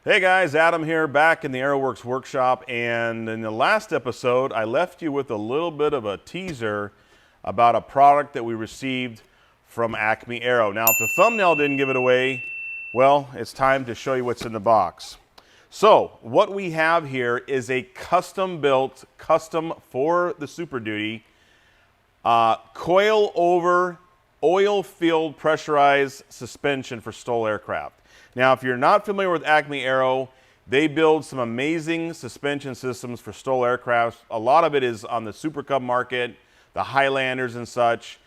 Hey guys, Adam here, back in the Aeroworks workshop, and in the last episode I left you with a little bit of a teaser about a product that we received from Acme Aero. Now if the thumbnail didn't give it away, well, it's time to show you what's in the box. So what we have here is a custom built, custom for the Super Duty, coil over oil-filled pressurized suspension for STOL aircraft. Now, if you're not familiar with Acme Aero, they build some amazing suspension systems for STOL aircraft. A lot of it is on the Super Cub market, the Highlanders and such.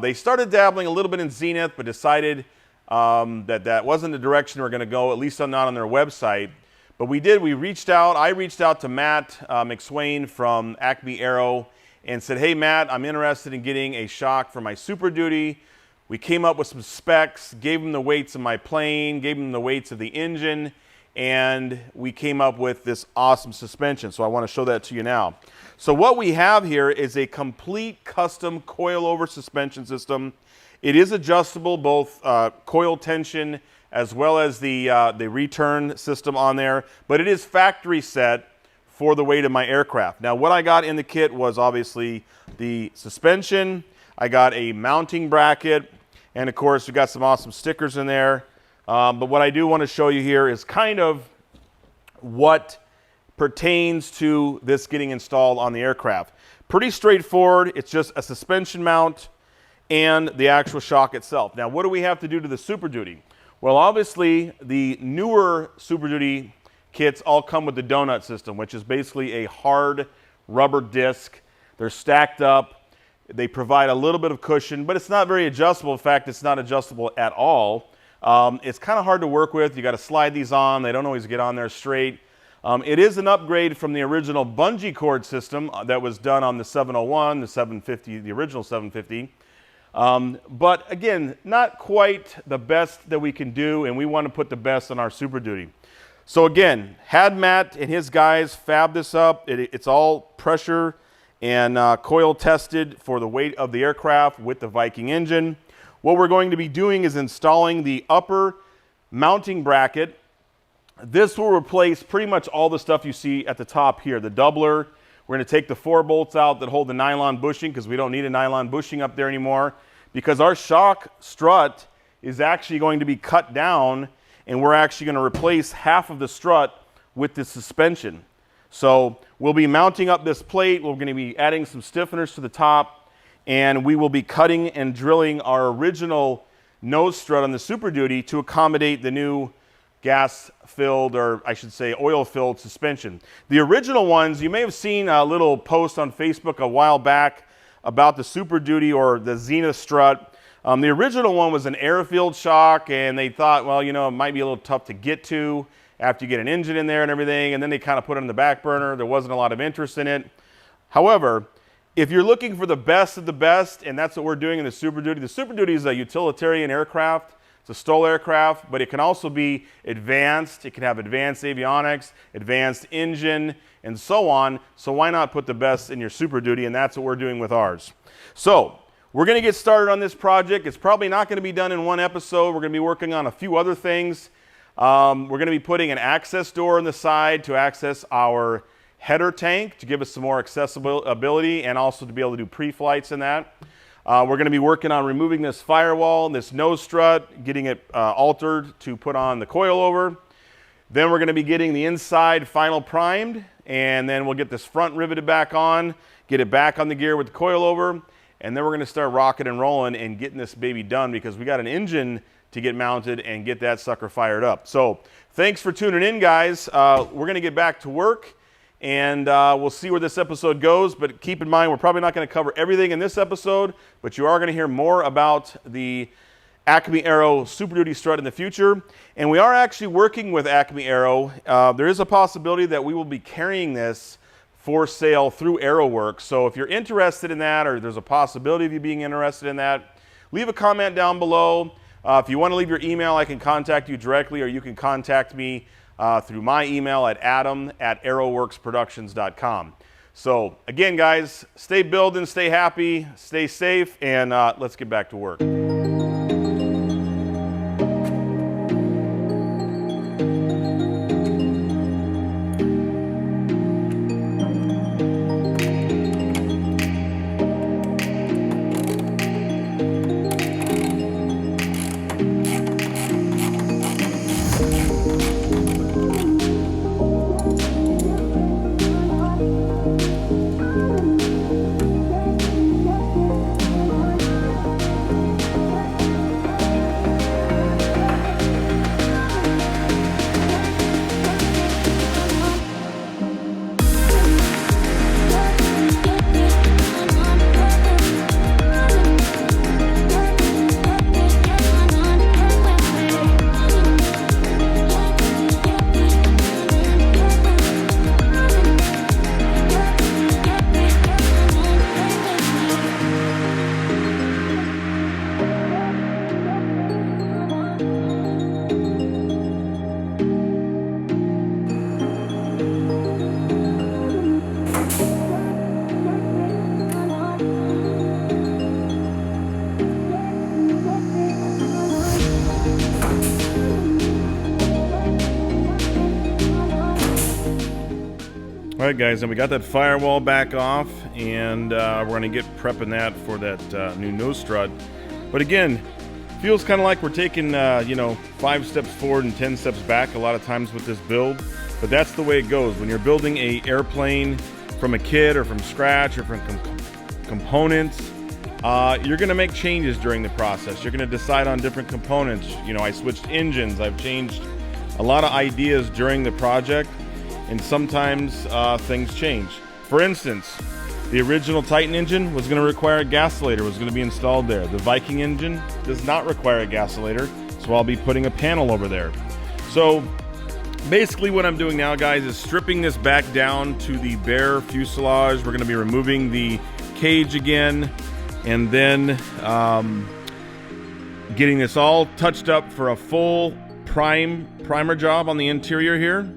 They started dabbling a little bit in Zenith, but decided that wasn't the direction we're going to go, at least not on their website. But I reached out to Matt McSwain from Acme Aero and said, hey Matt, I'm interested in getting a shock for my Super Duty. We came up with some specs, gave him the weights of my plane, gave him the weights of the engine, and we came up with this awesome suspension. So I want to show that to you now. So what we have here is a complete custom coil-over suspension system. It is adjustable, both coil tension as well as the return system on there, but it is factory set for the weight of my aircraft. Now what I got in the kit was obviously the suspension. I got a mounting bracket, and of course we got some awesome stickers in there. But what I do want to show you here is kind of what pertains to this getting installed on the aircraft. Pretty straightforward. It's just a suspension mount and the actual shock itself. Now what do we have to do to the Super Duty? Well, obviously the newer Super Duty kits all come with the donut system, which is basically a hard rubber disc. They're stacked up. They provide a little bit of cushion, but it's not very adjustable. In fact, it's not adjustable at all. It's kind of hard to work with. You got to slide these on. They don't always get on there straight. It is an upgrade from the original bungee cord system that was done on the 701, the 750, the original 750. But again, not quite the best that we can do, and we want to put the best on our Super Duty. So again, had Matt and his guys fab this up. It's all pressure and coil tested for the weight of the aircraft with the Viking engine. What we're going to be doing is installing the upper mounting bracket. This will replace pretty much all the stuff you see at the top here. The doubler, we're going to take the 4 bolts out that hold the nylon bushing because we don't need a nylon bushing up there anymore, because our shock strut is actually going to be cut down, and we're actually going to replace half of the strut with the suspension. So we'll be mounting up this plate. We're going to be adding some stiffeners to the top, and we will be cutting and drilling our original nose strut on the Super Duty to accommodate the new gas-filled, or I should say oil-filled suspension. The original ones, you may have seen a little post on Facebook a while back about the Super Duty or the Zenith strut. The original one was an air-filled shock, and they thought, well, you know, it might be a little tough to get to after you get an engine in there and everything, and then they kind of put it on the back burner. There wasn't a lot of interest in it. However, if you're looking for the best of the best, and that's what we're doing in the Super Duty is a utilitarian aircraft. It's a STOL aircraft, but it can also be advanced. It can have advanced avionics, advanced engine, and so on. So why not put the best in your Super Duty? And that's what we're doing with ours. So we're going to get started on this project. It's probably not going to be done in one episode. We're going to be working on a few other things. We're going to be putting an access door on the side to access our header tank to give us some more accessibility and also to be able to do pre-flights in that. We're going to be working on removing this firewall, this nose strut, getting it altered to put on the coilover. Then we're going to be getting the inside final primed, and then we'll get this front riveted back on, get it back on the gear with the coilover, and then we're going to start rocking and rolling and getting this baby done, because we got an engine to get mounted and get that sucker fired up. So thanks for tuning in, guys. We're going to get back to work, and we'll see where this episode goes. But keep in mind, we're probably not going to cover everything in this episode, but you are going to hear more about the Acme Aero Super Duty strut in the future. And we are actually working with Acme Aero. There is a possibility that we will be carrying this for sale through Aeroworks. So if you're interested in that, or there's a possibility of you being interested in that, leave a comment down below. If you want to leave your email, I can contact you directly, or you can contact me through my email at adam@aeroworksproductions.com. So again, guys, stay building, stay happy, stay safe, and let's get back to work. Alright guys, and we got that firewall back off, and we're going to get prepping that for that new nose strut. But again, feels kind of like we're taking, you know, 5 steps forward and 10 steps back a lot of times with this build. But that's the way it goes. When you're building a airplane from a kit or from scratch or from components, you're going to make changes during the process. You're going to decide on different components. You know, I switched engines. I've changed a lot of ideas during the project, and sometimes things change. For instance, the original Titan engine was going to require a gasilator, was going to be installed there. The Viking engine does not require a gasilator, so I'll be putting a panel over there. So basically what I'm doing now, guys, is stripping this back down to the bare fuselage. We're going to be removing the cage again, and then getting this all touched up for a full primer job on the interior here.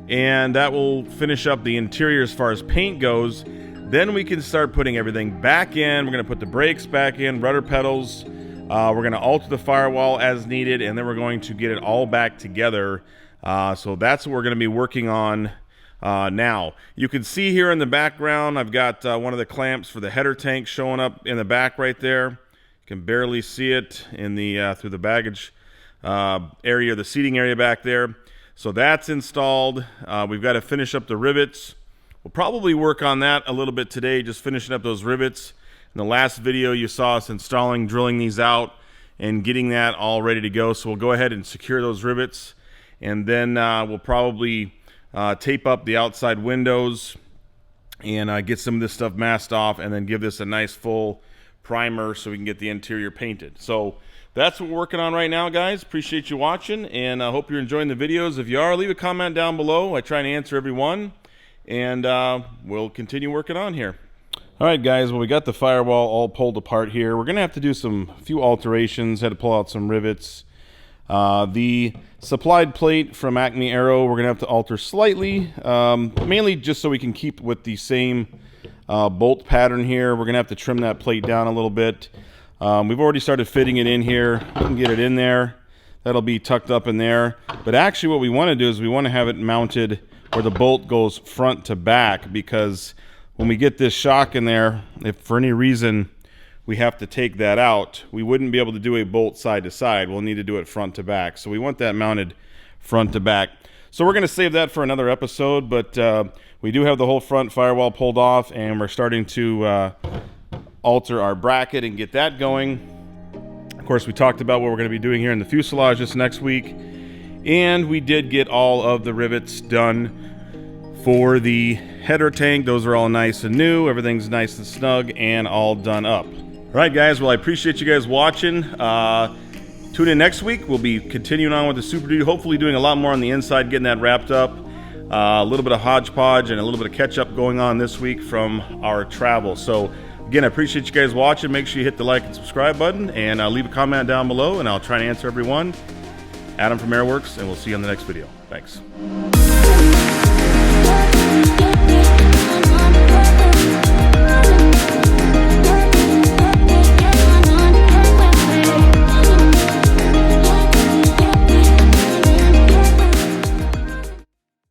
And that will finish up the interior as far as paint goes. Then we can start putting everything back in. We're going to put the brakes back in, rudder pedals. We're going to alter the firewall as needed, and then we're going to get it all back together. So that's what we're going to be working on now. You can see here in the background, I've got one of the clamps for the header tank showing up in the back right there. You can barely see it in the through the baggage area, the seating area back there. So that's installed. We've got to finish up the rivets. We'll probably work on that a little bit today, just finishing up those rivets. In the last video, you saw us installing, drilling these out, and getting that all ready to go. So we'll go ahead and secure those rivets, and then we'll probably tape up the outside windows and get some of this stuff masked off, and then give this a nice full primer so we can get the interior painted. So that's what we're working on right now, guys. Appreciate you watching, and I hope you're enjoying the videos. If you are, leave a comment down below. I try and answer every one, and we'll continue working on here. All right, guys, well, we got the firewall all pulled apart here. We're going to have to do a few alterations. Had to pull out some rivets. The supplied plate from Acme Aero, we're going to have to alter slightly, mainly just so we can keep with the same bolt pattern here. We're going to have to trim that plate down a little bit. We've already started fitting it in here. We can get it in there. That'll be tucked up in there. But actually what we want to do is we want to have it mounted where the bolt goes front to back, because when we get this shock in there, if for any reason we have to take that out, we wouldn't be able to do a bolt side to side. We'll need to do it front to back. So we want that mounted front to back. So we're going to save that for another episode, but we do have the whole front firewall pulled off, and we're starting to alter our bracket and get that going. Of course, we talked about what we're going to be doing here in the fuselage this next week, and we did get all of the rivets done for the header tank. Those are all nice and new. Everything's nice and snug and all done up. All right, guys, well, I appreciate you guys watching. Tune in next week. We'll be continuing on with the Super Duty, hopefully doing a lot more on the inside, getting that wrapped up. A little bit of hodgepodge and a little bit of catch up going on this week from our travel. So again, I appreciate you guys watching. Make sure you hit the like and subscribe button, and leave a comment down below, and I'll try and answer everyone. Adam from Aeroworks, and we'll see you on the next video. Thanks.